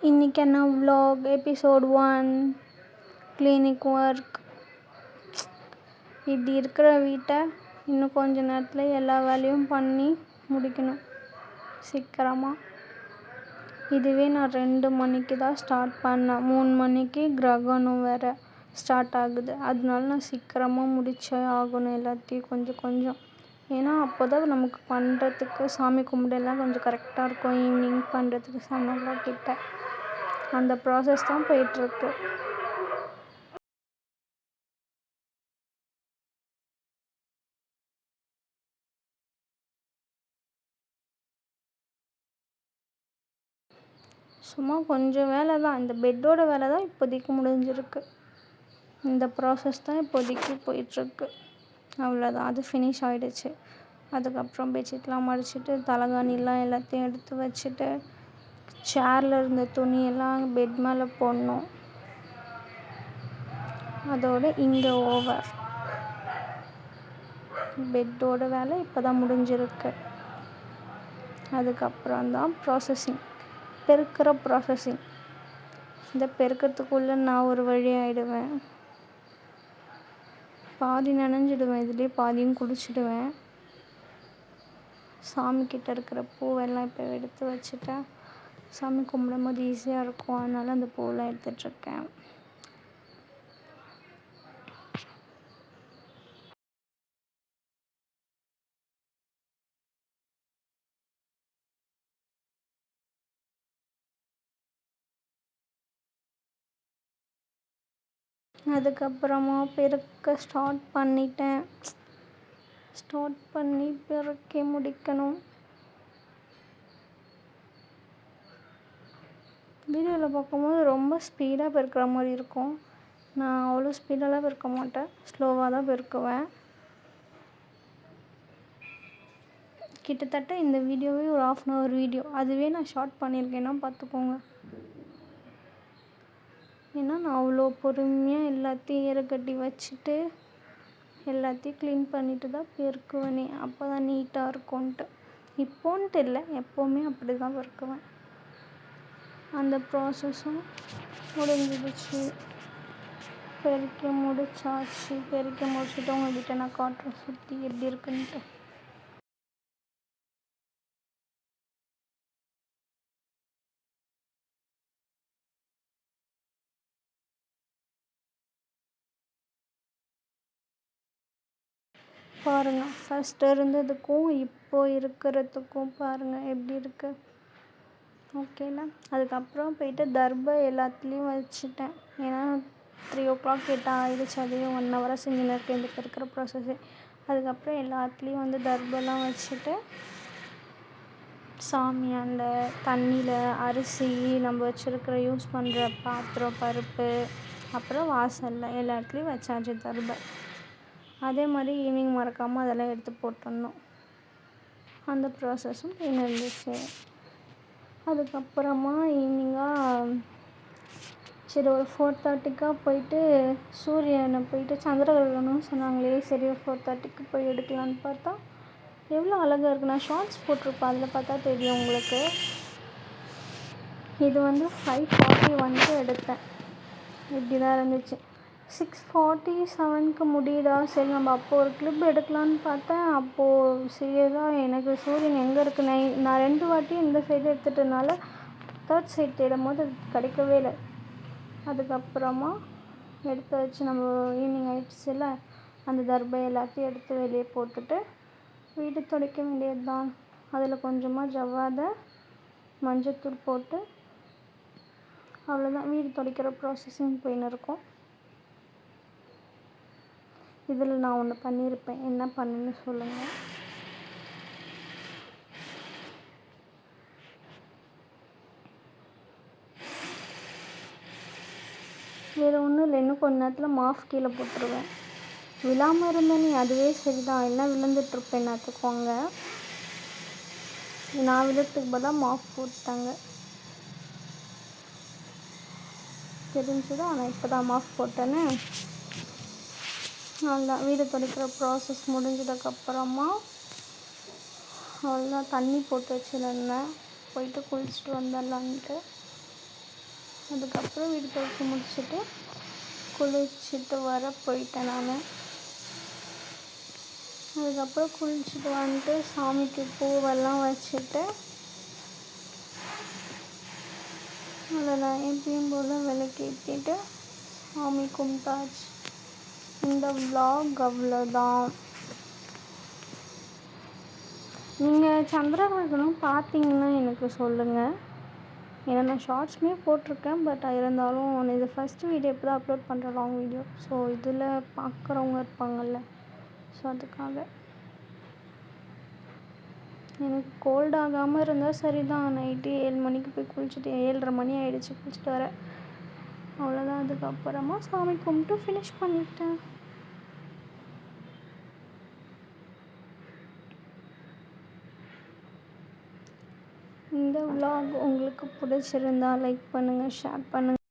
இன்றைக்கான vlog episode 1 clinic work. இப்படி இருக்கிற வீட்டை இன்னும் கொஞ்ச நேரத்தில் எல்லா வேலையும் பண்ணி முடிக்கணும் சீக்கிரமாக. இதுவே நான் 2 மணிக்கு தான் ஸ்டார்ட் பண்ணேன். 3 மணிக்கு கிரகணம் வேறு ஸ்டார்ட் ஆகுது. அதனால நான் சீக்கிரமாக முடிச்சே ஆகணும் எல்லாத்தையும் கொஞ்சம். ஏன்னா அப்போ தான் நமக்கு பண்ணுறதுக்கு சாமி கும்பிடெல்லாம் கொஞ்சம் கரெக்டாக இருக்கும். ஈவினிங் பண்ணுறதுக்கு 7 o'clock கிட்ட அந்த ப்ராசஸ் தான் போயிட்டுருக்கு. சும்மா கொஞ்சம் வேலை தான். இந்த பெட்டோட வேலை தான் இப்போதைக்கு முடிஞ்சிருக்கு. இந்த ப்ராசஸ் தான் இப்போதைக்கு போயிட்டுருக்கு. அவ்வளோதான், அது ஃபினிஷ் ஆகிடுச்சு. அதுக்கப்புறம் பெட்ஷீட்லாம் மடிச்சுட்டு தலகாணிலாம் எல்லாத்தையும் எடுத்து வச்சுட்டு சேரில் இருந்த துணியெல்லாம் பெட் மேலே போடணும். அதோடு இங்கே ஓவர். பெட்டோட வேலை இப்போ தான் முடிஞ்சிருக்கு. அதுக்கப்புறம் தான் ப்ராசஸிங், பெருக்கிற ப்ராசஸிங். இந்த பெருக்கிறதுக்குள்ளே நான் ஒரு வழி ஆகிடுவேன். பாதி நனைஞ்சிடுவேன், இதுலேயே பாதியும் குளிச்சுடுவேன். சாமிக்கிட்ட இருக்கிற பூவெல்லாம் இப்போ எடுத்து வச்சுட்டேன். சாமி கும்பிடும் போது ஈஸியாக இருக்கும், அதனால் அந்த பூவெல்லாம் எடுத்துகிட்ருக்கேன். அதுக்கப்புறமா பெருக்க ஸ்டார்ட் பண்ணி பெருக்கி முடிக்கணும். வீடியோவில் பார்க்கும்போது ரொம்ப ஸ்பீடாக பெருக்கிற மாதிரி இருக்கும். நான் அவ்வளோ ஸ்பீடெல்லாம் பெருக்க மாட்டேன், ஸ்லோவாக தான் பெருக்குவேன். கிட்டத்தட்ட இந்த வீடியோவே ஒரு 1/2 hour வீடியோ. அதுவே நான் ஷார்ட் பண்ணியிருக்கேன்னா பார்த்துக்கோங்க. ஏன்னா நான் அவ்வளோ பொறுமையாக எல்லாத்தையும் ஏறக்கட்டி வச்சுட்டு எல்லாத்தையும் க்ளீன் பண்ணிட்டு தான் பெருக்குவேனே. அப்போ தான் நீட்டாக இருக்கும்ன்ட்டு. இப்போன்ட்டு இல்லை, எப்போவுமே அப்படி தான் பெருக்குவேன். அந்த ப்ராசஸும் முடிஞ்சிடுச்சு. பெருக்கி முடிச்சாச்சு. பெருக்கி முடிச்சுட்டு உங்கள்கிட்ட நான் காட்டுறேன் சுற்றி எப்படி இருக்குன்ட்டு. பாருங்கள், ஃபஸ்ட்டு இருந்ததுக்கும் இப்போ இருக்கிறதுக்கும் பாருங்கள் எப்படி இருக்குது. ஓகேல. அதுக்கப்புறம் போயிட்டு தர்பை எல்லாத்துலேயும் வச்சுட்டேன். ஏன்னா 3 o'clock கிட்ட ஆகிடுச்சு. அதையும் 1 hour செஞ்சுன்னு இருக்கேன் இந்த இருக்கிற ப்ராசஸ்ஸு. அதுக்கப்புறம் எல்லாத்துலேயும் வந்து தர்பெல்லாம் வச்சுட்டு சாமி அந்த தண்ணியில் அரிசி, நம்ம வச்சுருக்கிற யூஸ் பண்ணுற பாத்திரம், பருப்பு, அப்புறம் வாசலில் எல்லா இடத்துலையும் வச்சாச்சு தர்பை. அதே மாதிரி ஈவினிங் மறக்காமல் அதெல்லாம் எடுத்து போட்டுடணும். அந்த ப்ராசஸும் இருந்துச்சு. அதுக்கப்புறமா ஈவினிங்காக சரி ஒரு 4:30 போயிட்டு சூரியனை போயிட்டு சந்திரகிரகணம்னு சொன்னாங்களே, சரி 4:30 போய் எடுக்கலான்னு பார்த்தா எவ்வளோ அழகாக இருக்குது. நான் ஷார்ட்ஸ் போட்டிருப்பேன், அதில் பார்த்தா தெரியும் உங்களுக்கு. இது வந்து 5:41 எடுத்தேன். இப்படி தான் இருந்துச்சு. 6:47 முடியுதா, சரி நம்ம அப்போது ஒரு கிளிப் எடுக்கலான்னு பார்த்தேன். அப்போது சீரியஸாக எனக்கு சூரியன் எங்கே இருக்குது, நான் 2 வாட்டி இந்த சைடு எடுத்துட்டனால 3rd சைடு தேடும் போது அது கிடைக்கவே இல்லை. அதுக்கப்புறமா எடுத்து வச்சு நம்ம ஈவினிங் ஆகிடுச்சுல, அந்த தர்பை எல்லாத்தையும் எடுத்து வெளியே போட்டுட்டு வீடு துடைக்க வேண்டியது தான். அதில் கொஞ்சமாக ஜவ்வாதை, மஞ்சத்தூள் போட்டு அவ்வளோதான். வீடு துடைக்கிற ப்ராசஸிங் போயின்னு இருக்கும். இதில் நான் ஒன்று பண்ணியிருப்பேன், என்ன பண்ணுன்னு சொல்லுங்கள். வேறு ஒன்றும் இல்லை, இன்னும் கொஞ்ச நேரத்தில் மாஃப் கீழே போட்டுருவேன். விழாமல் இருந்தேனே, அதுவே சரிதான். எல்லாம் விழுந்துட்டுருப்பேன் பார்த்துக்கோங்க. நான் விழுறதுக்கு பதிலாக மாஃப் போட்டாங்க தெரிஞ்சுதான். ஆனால் இப்போ தான் மாஃப் போட்டேன்னு. அவ்வளோதான், வீடு துடைக்கிற ப்ராசஸ் முடிஞ்சதுக்கப்புறமா அவ்வளோதான். தண்ணி போட்டு வச்சுருந்தேன், போயிட்டு குளிச்சுட்டு வந்துடலான்ட்டு. அதுக்கப்புறம் வீடு துடைச்சி முடிச்சுட்டு குளிச்சுட்டு வர போயிட்டேன் நான். அதுக்கப்புறம் குளிச்சுட்டு வந்துட்டு சாமிக்கு பூவெல்லாம் வச்சுட்டு அதில் நான் எப்பயும் போல் விளக்கேற்றிட்டு சாமி கும்பிட்டாச்சு. இந்த vlog அவ்வளோதான். நீங்கள் சந்திரகிரகணம் பார்த்தீங்கன்னா எனக்கு சொல்லுங்கள். ஏன்னா நான் ஷார்ட்ஸுமே போட்டிருக்கேன், பட் இருந்தாலும் இது ஃபஸ்ட்டு வீடியோ இப்போ தான் அப்லோட் பண்ணுறேன், லாங் வீடியோ. ஸோ இதில் பார்க்குறவங்க இருப்பாங்கள்ல, ஸோ அதுக்காக. எனக்கு கோல்ட் ஆகாமல் இருந்தால் சரி தான். நைட்டு 7 மணிக்கு போய் குளிச்சுட்டு 7:30 மணி ஆகிடுச்சு குளிச்சுட்டு வர. அவ்வளோதான். அதுக்கப்புறமா சாமி கும்பிட்டு ஃபினிஷ் பண்ணிட்டேன். இந்த vlog உங்களுக்கு பிடிச்சிருந்தா லைக் பண்ணுங்கள், ஷேர் பண்ணுங்கள்.